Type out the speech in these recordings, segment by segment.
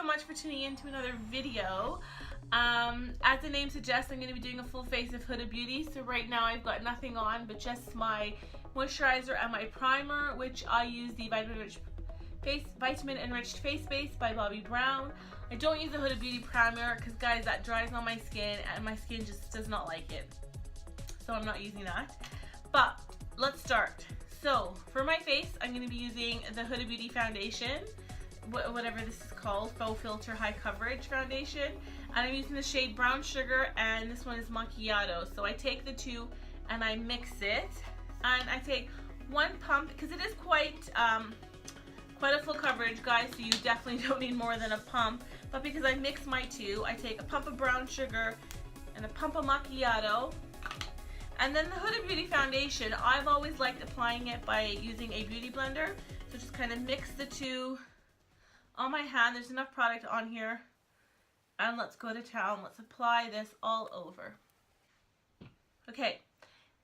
so much for tuning in to another video. As the name suggests, I'm going to be doing a full face of Huda Beauty. So right now I've got nothing on but just my moisturizer and my primer, which I use the Vitamin Enriched Face Base by Bobbi Brown. I don't use the Huda Beauty primer because, guys, that dries on my skin and my skin just does not like it. So I'm not using that. But let's start. So for my face, I'm going to be using the Huda Beauty foundation, whatever this is called, Faux Filter High Coverage Foundation. And I'm using the shade Brown Sugar, and this one is Macchiato. So I take the two and I mix it. And I take one pump, because it is quite a full coverage, guys, so you definitely don't need more than a pump. But because I mix my two, I take a pump of brown sugar and a pump of Macchiato. And then the Huda Beauty foundation, I've always liked applying it by using a beauty blender. So just kind of mix the two on my hand. There's enough product on here. And let's go to town. Let's apply this all over. Okay,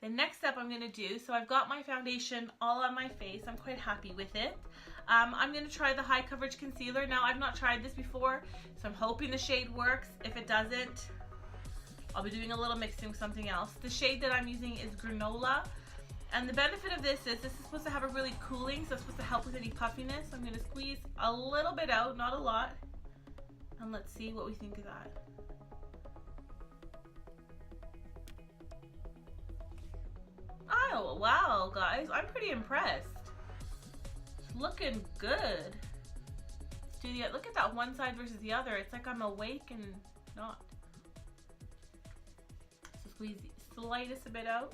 the next step I'm going to do, so I've got my foundation all on my face. I'm quite happy with it. I'm going to try the high coverage concealer. Now, I've not tried this before, so I'm hoping the shade works. If it doesn't, I'll be doing a little mixing with something else. The shade that I'm using is Granola. And the benefit of this is supposed to have a really cooling, so it's supposed to help with any puffiness. I'm going to squeeze a little bit out, not a lot. And let's see what we think of that. Oh, wow, guys. I'm pretty impressed. It's looking good. Let's do look at that one side versus the other. It's like I'm awake and not. So squeeze the slightest a bit out.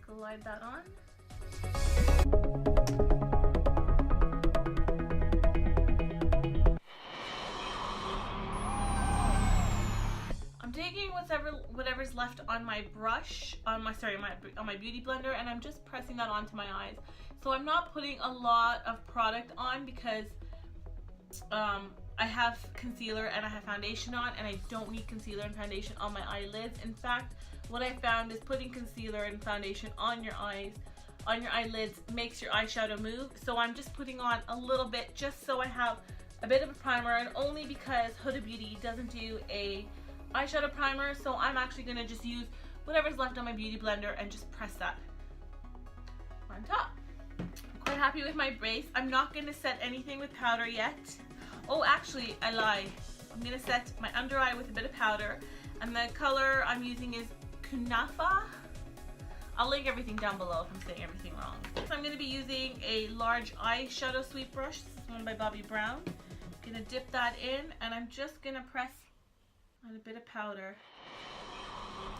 Glide that on. I'm taking whatever's left on my brush, on my beauty blender, and I'm just pressing that onto my eyes. So I'm not putting a lot of product on because I have concealer and I have foundation on, and I don't need concealer and foundation on my eyelids. In fact, what I found is putting concealer and foundation on your eyes, on your eyelids, makes your eyeshadow move. So I'm just putting on a little bit just so I have a bit of a primer, and only because Huda Beauty doesn't do a eyeshadow primer, so I'm actually going to just use whatever's left on my beauty blender and just press that on top. I'm quite happy with my base. I'm not going to set anything with powder yet. Oh, actually, I lie. I'm going to set my under eye with a bit of powder, and the color I'm using is Kunafa. I'll link everything down below if I'm saying everything wrong. So I'm going to be using a large eyeshadow sweep brush. This is one by Bobbi Brown. I'm going to dip that in, and I'm just going to press on a bit of powder.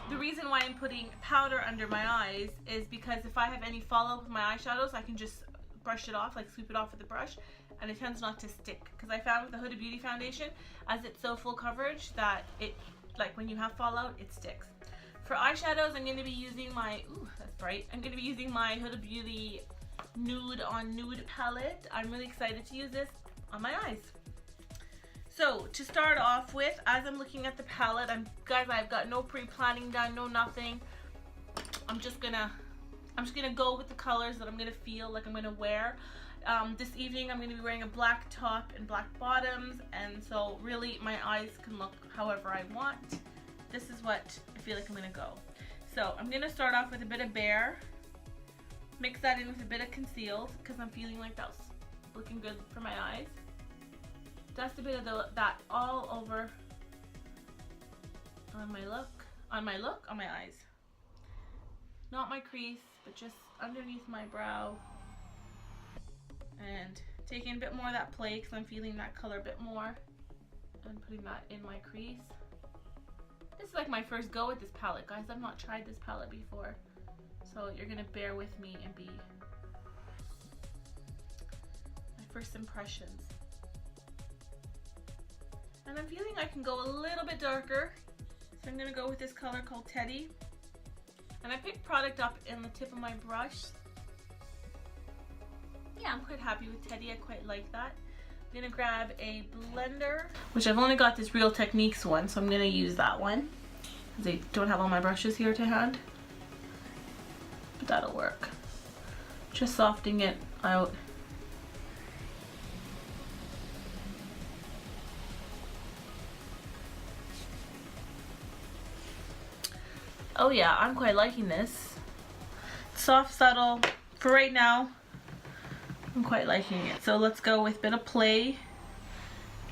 The reason why I'm putting powder under my eyes is because if I have any fallout with my eyeshadows, I can just brush it off, like sweep it off with the brush, and it tends not to stick. Because I found with the Huda Beauty foundation, as it's so full coverage, that it, like when you have fallout, it sticks. For eyeshadows, I'm going to be using my, ooh, that's bright. I'm going to be using my Huda Beauty Nude on Nude palette. I'm really excited to use this on my eyes. So to start off with, as I'm looking at the palette, guys, I've got no pre-planning done, no nothing. I'm just gonna go with the colors that I'm gonna feel like I'm gonna wear. This evening I'm gonna be wearing a black top and black bottoms, and so really my eyes can look however I want. This is what I feel like I'm gonna go. So I'm gonna start off with a bit of Bare, mix that in with a bit of concealed because I'm feeling like that's looking good for my eyes. Dust a bit of that all over on my eyes. Not my crease, but just underneath my brow. And taking a bit more of that play because I'm feeling that color a bit more. And putting that in my crease. This is like my first go at this palette, guys. I've not tried this palette before. So you're going to bear with me and be my first impressions. And I'm feeling I can go a little bit darker, so I'm going to go with this color called Teddy. And I picked product up in the tip of my brush. Yeah, I'm quite happy with Teddy. I quite like that. I'm going to grab a blender, which I've only got this Real Techniques one, so I'm going to use that one, because I don't have all my brushes here to hand. But that'll work. Just softening it out. Oh yeah, I'm quite liking this. Soft, subtle. For right now, I'm quite liking it. So let's go with a bit of play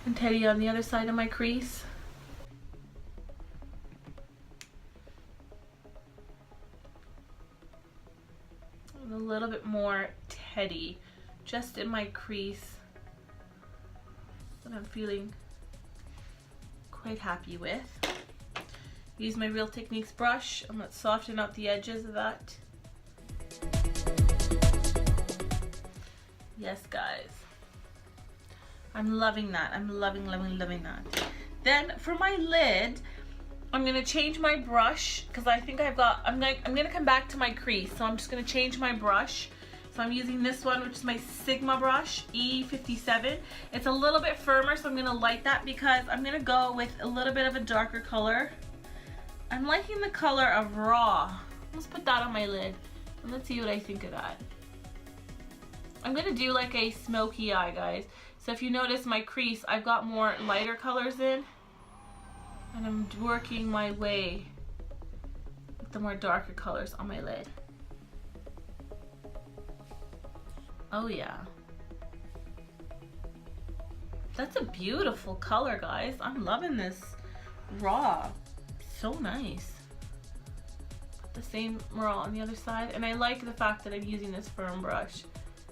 and Teddy on the other side of my crease. And a little bit more Teddy just in my crease that I'm feeling quite happy with. Use my Real Techniques brush. I'm going to soften out the edges of that. Yes, guys. I'm loving that. I'm loving that. Then for my lid, I'm going to change my brush because I think I'm going to come back to my crease. So I'm just going to change my brush. So I'm using this one, which is my Sigma brush, E57. It's a little bit firmer, so I'm going to light that because I'm going to go with a little bit of a darker color. I'm liking the color of Raw. Let's put that on my lid and let's see what I think of that. I'm going to do like a smoky eye, guys. So if you notice my crease, I've got more lighter colors in. And I'm working my way with the more darker colors on my lid. Oh yeah. That's a beautiful color, guys. I'm loving this Raw. So nice. Put the same Raw on the other side. And I like the fact that I'm using this firm brush,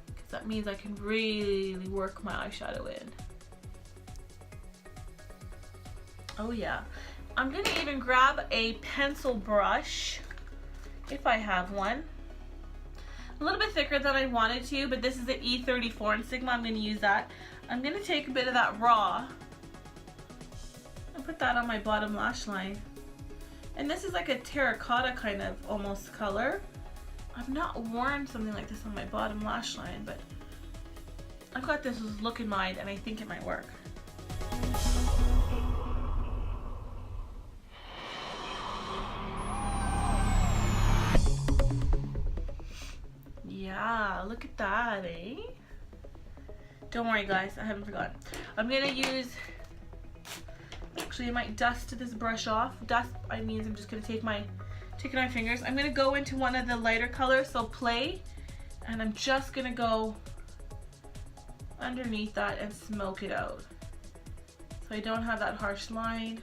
because that means I can really work my eyeshadow in. Oh yeah. I'm gonna even grab a pencil brush, if I have one. A little bit thicker than I wanted to, but this is the E34 in Sigma. I'm gonna use that. I'm gonna take a bit of that Raw and put that on my bottom lash line. And this is like a terracotta kind of almost color. I've not worn something like this on my bottom lash line, but I've got this look in mind and I think it might work. Yeah, look at that, eh? Don't worry, guys, I haven't forgotten. I'm gonna use, actually I might dust this brush off. Dust, I means I'm just gonna take my fingers. I'm gonna go into one of the lighter colors, so Play, and I'm just gonna go underneath that and smoke it out. So I don't have that harsh line.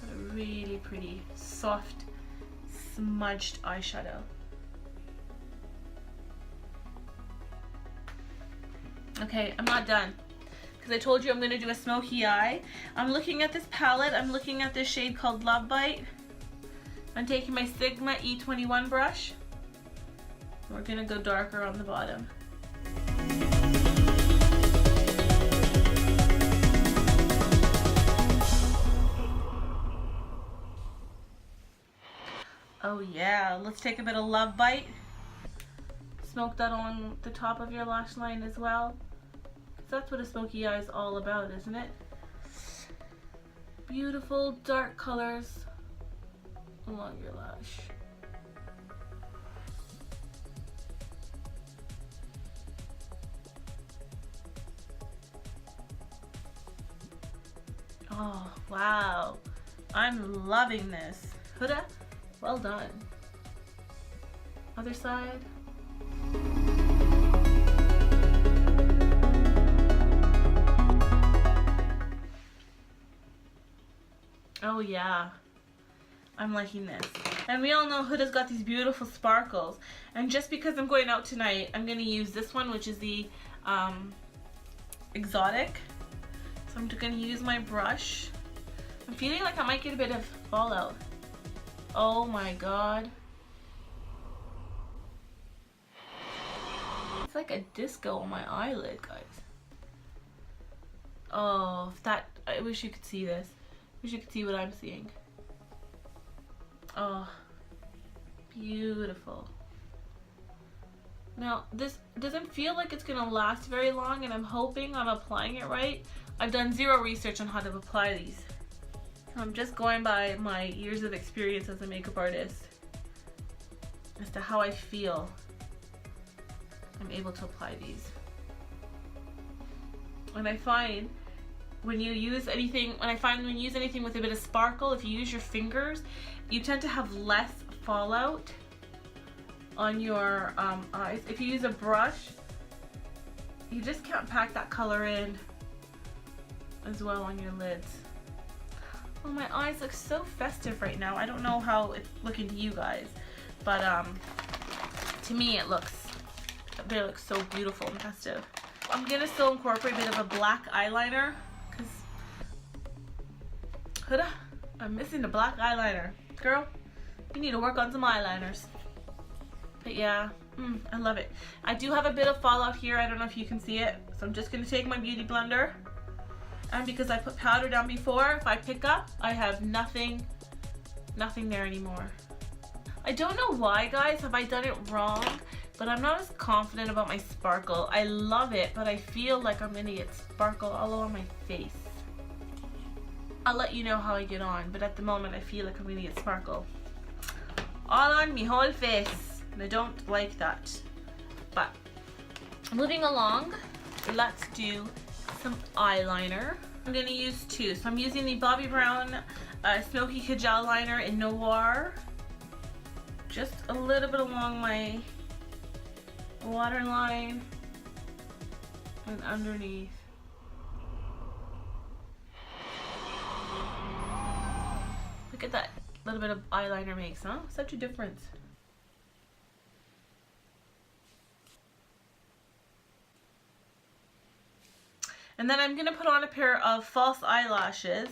Got a really pretty, soft, smudged eyeshadow. Okay, I'm not done because I told you I'm going to do a smoky eye. I'm looking at this palette. I'm looking at this shade called Love Bite. I'm taking my Sigma E21 brush. We're going to go darker on the bottom. Oh yeah, let's take a bit of Love Bite. Smoke that on the top of your lash line as well. That's what a smoky eye is all about, isn't it? Beautiful dark colors along your lash. Oh, wow. I'm loving this. Huda, well done. Other side. Oh yeah, I'm liking this. And we all know Huda's got these beautiful sparkles. And just because I'm going out tonight, I'm going to use this one, which is the Exotic. So I'm just going to use my brush. I'm feeling like I might get a bit of fallout. Oh my god. It's like a disco on my eyelid, guys. Oh, that, I wish you could see this. Wish you could see what I'm seeing. Oh, beautiful. Now, this doesn't feel like it's gonna last very long, and I'm hoping I'm applying it right. I've done zero research on how to apply these. I'm just going by my years of experience as a makeup artist as to how I feel I'm able to apply these. And I find when you use anything, when I find when you use anything with a bit of sparkle, if you use your fingers, you tend to have less fallout on your eyes. If you use a brush, you just can't pack that color in as well on your lids. Oh, my eyes look so festive right now. I don't know how it's looking to you guys, but to me they look so beautiful and festive. I'm gonna still incorporate a bit of a black eyeliner because Huda, I'm missing the black eyeliner. Girl, you need to work on some eyeliners. But yeah, I love it. I do have a bit of fallout here. I don't know if you can see it. So I'm just gonna take my beauty blender. And because I put powder down before, if I pick up, I have nothing there anymore. I don't know why, guys, have I done it wrong, but I'm not as confident about my sparkle. I love it, but I feel like I'm gonna get sparkle all over my face. I'll let you know how I get on, but at the moment I feel like I'm gonna get sparkle all on me whole face, and I don't like that. But moving along, let's do some eyeliner. I'm gonna use two. So I'm using the Bobbi Brown Smokey Kajal liner in Noir. Just a little bit along my waterline and underneath. Look at that little bit of eyeliner makes, huh? Such a difference. And then I'm going to put on a pair of false eyelashes,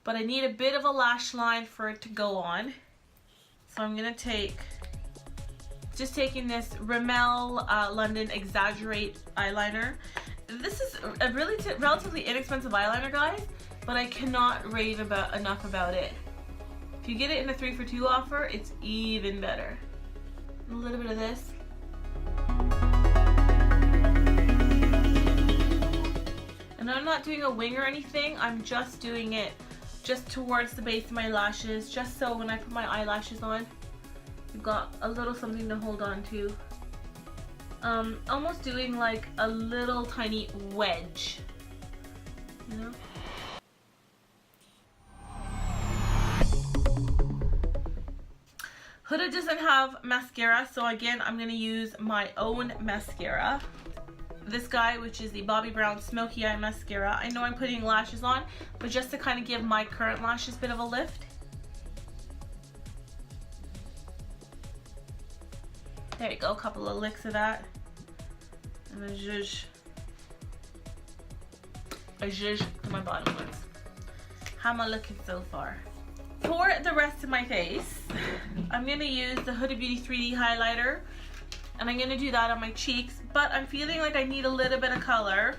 but I need a bit of a lash line for it to go on. So I'm going to just taking this Rimmel London Exaggerate eyeliner. This is a really relatively inexpensive eyeliner, guys, but I cannot rave enough about it. If you get it in a 3 for 2 offer, it's even better. A little bit of this. And I'm not doing a wing or anything, I'm just doing it just towards the base of my lashes, just so when I put my eyelashes on, I've got a little something to hold on to. Almost doing like a little tiny wedge, you know? Huda doesn't have mascara, so again, I'm gonna use my own mascara. This guy, which is the Bobbi Brown Smoky Eye Mascara. I know I'm putting lashes on, but just to kind of give my current lashes a bit of a lift. There you go, a couple of licks of that. And a zhuzh to my bottom ones. How am I looking so far? For the rest of my face, I'm going to use the Huda Beauty 3D highlighter, and I'm going to do that on my cheeks, but I'm feeling like I need a little bit of color,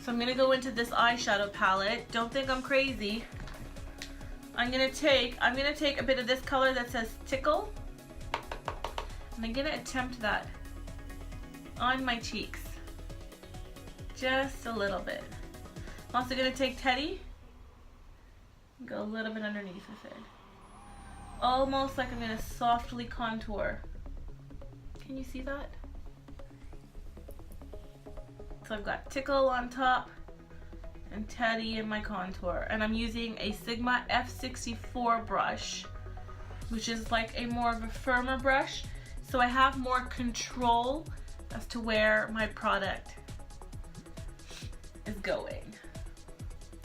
so I'm going to go into this eyeshadow palette. Don't think I'm crazy. I'm going to take a bit of this color that says Tickle, and I'm going to attempt that on my cheeks, just a little bit. I'm also going to take Teddy, go a little bit underneath with it. Almost like I'm going to softly contour. Can you see that? So I've got Tickle on top and Teddy in my contour. And I'm using a Sigma F64 brush, which is like a more of a firmer brush. So I have more control as to where my product is going.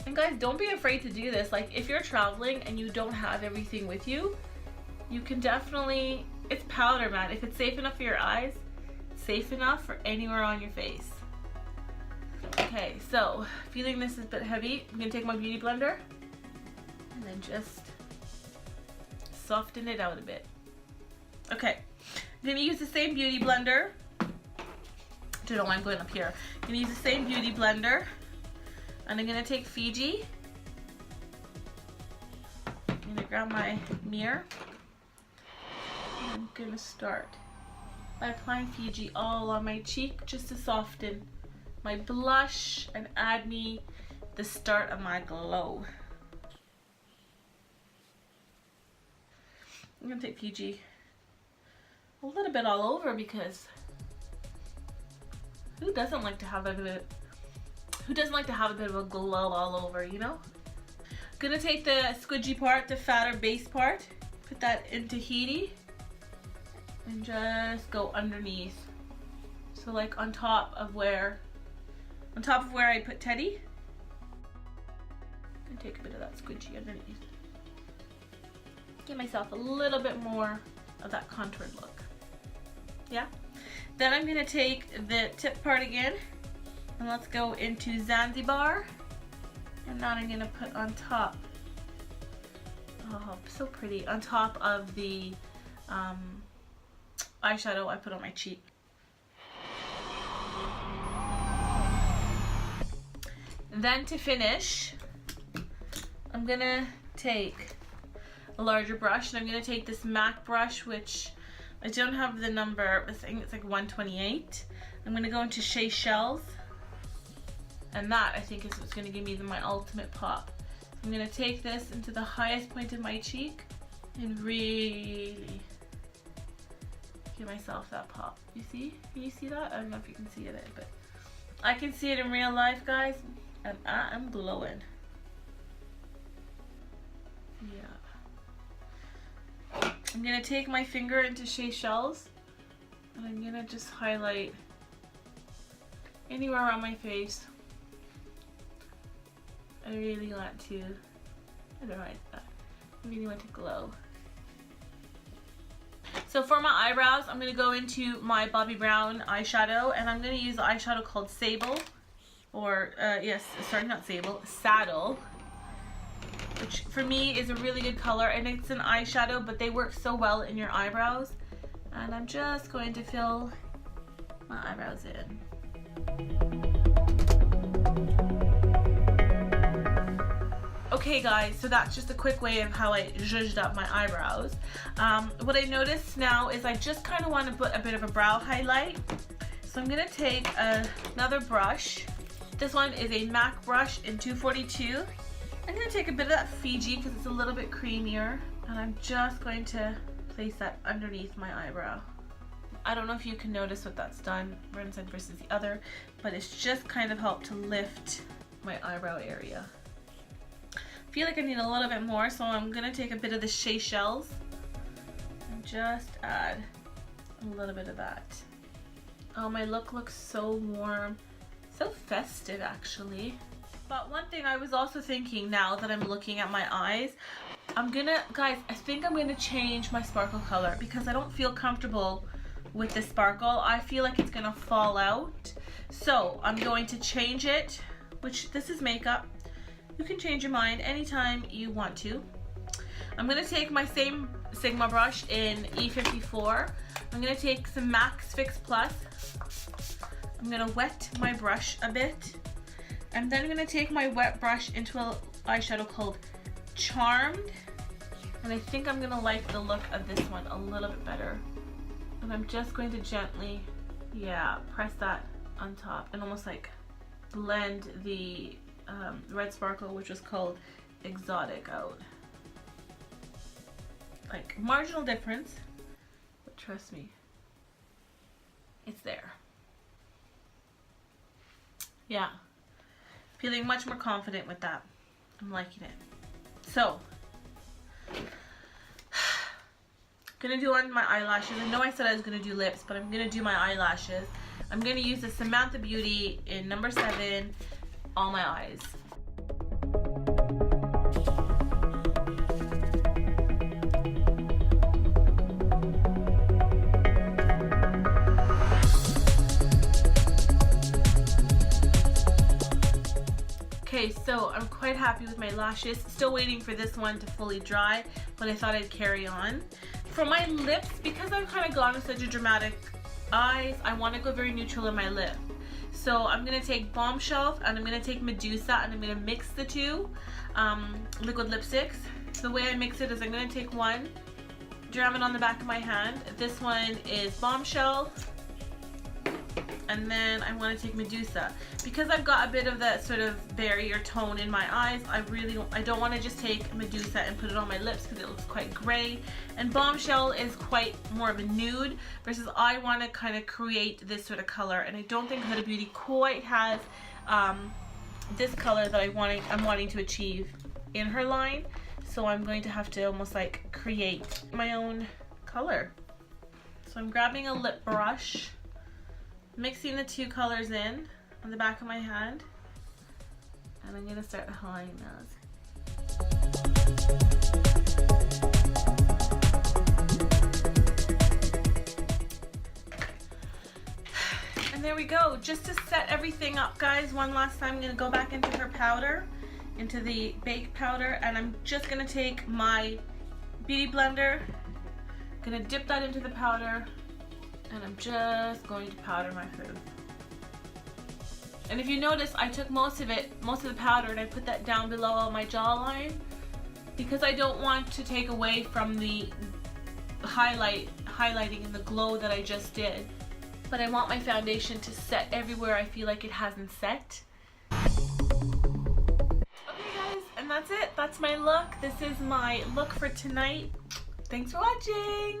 And guys, don't be afraid to do this. Like, if you're traveling and you don't have everything with you, you can definitely, it's powder, man. If it's safe enough for your eyes, it's safe enough for anywhere on your face. Okay, so feeling this is a bit heavy, I'm gonna take my beauty blender and then just soften it out a bit. Okay, I'm gonna use the same beauty blender. Don't know why I'm going up here. I'm gonna use the same beauty blender. And I'm going to take Fiji. I'm going to grab my mirror. And I'm going to start by applying Fiji all on my cheek just to soften my blush and add me the start of my glow. I'm going to take Fiji a little bit all over because who doesn't like to have a Who doesn't like to have a bit of a glow all over, you know? Gonna take the squidgy part, the fatter base part, put that in Tahiti, and just go underneath. So like on top of where I put Teddy. And take a bit of that squidgy underneath. Give myself a little bit more of that contoured look. Yeah. Then I'm gonna take the tip part again, and let's go into Zanzibar. And that I'm gonna put on top. Oh, so pretty. On top of the eyeshadow I put on my cheek. Then to finish, I'm gonna take a larger brush, and I'm gonna take this MAC brush, which I don't have the number, I think it's like 128. I'm gonna go into Shells, and that I think is what's gonna give me my ultimate pop. I'm gonna take this into the highest point of my cheek and really give myself that pop. You see? Can you see that? I don't know if you can see it, but I can see it in real life, guys, and I am glowing. Yeah. I'm gonna take my finger into Shells, and I'm gonna just highlight anywhere around my face. I really want to, I really want to glow. So for my eyebrows, I'm gonna go into my Bobbi Brown eyeshadow, and I'm gonna use the eyeshadow called Sable, or Saddle, which for me is a really good color, and it's an eyeshadow, but they work so well in your eyebrows. And I'm just going to fill my eyebrows in. Okay guys, so that's just a quick way of how I zhuzhed up my eyebrows. What I noticed now is I just kind of want to put a bit of a brow highlight. So I'm going to take another brush. This one is a MAC brush in 242. I'm going to take a bit of that Fiji because it's a little bit creamier, and I'm just going to place that underneath my eyebrow. I don't know if you can notice what that's done, one side versus the other, but it's just kind of helped to lift my eyebrow area. I feel like I need a little bit more, so I'm going to take a bit of the Shells and just add a little bit of that. Oh, my look looks so warm, so festive actually. But one thing I was also thinking now that I'm looking at my eyes, guys, I think I'm gonna change my sparkle color because I don't feel comfortable with the sparkle. I feel like it's gonna fall out. So I'm going to change it, which this is makeup. You can change your mind anytime you want to. I'm gonna take my same Sigma brush in E54. I'm gonna take some MAC Fix Plus. I'm gonna wet my brush a bit. And then I'm going to take my wet brush into an eyeshadow called Charmed. And I think I'm going to like the look of this one a little bit better. And I'm just going to gently, press that on top and almost like blend the red sparkle, which was called Exotic, out. Like, marginal difference, but trust me, it's there. Yeah. Feeling much more confident with that. I'm liking it. So, gonna do on my eyelashes. I know I said I was gonna do lips, but I'm gonna do my eyelashes. I'm gonna use the Samantha Beauty in number 7 on my eyes. Okay, so I'm quite happy with my lashes. Still waiting for this one to fully dry, but I thought I'd carry on. For my lips, because I've kind of gone with such a dramatic eyes, I want to go very neutral in my lip. So I'm going to take Bombshell and I'm going to take Medusa and I'm going to mix the two liquid lipsticks. So the way I mix it is I'm going to take one, jam it on the back of my hand. This one is Bombshell. And then I want to take Medusa. Because I've got a bit of that sort of berry or tone in my eyes, I don't want to just take Medusa and put it on my lips because it looks quite gray. And Bombshell is quite more of a nude, versus I want to kind of create this sort of color. And I don't think Huda Beauty quite has this color that I'm wanting to achieve in her line. So I'm going to have to almost like create my own color. So I'm grabbing a lip brush, mixing the two colors in on the back of my hand, and I'm gonna start highlighting those. And there we go. Just to set everything up, guys, one last time, I'm gonna go back into her powder, into the baked powder, and I'm just gonna take my beauty blender, gonna dip that into the powder, and I'm just going to powder my food. And if you notice, I took most of the powder, and I put that down below my jawline because I don't want to take away from the highlighting and the glow that I just did. But I want my foundation to set everywhere I feel like it hasn't set. Okay guys, and that's it. That's my look. This is my look for tonight. Thanks for watching.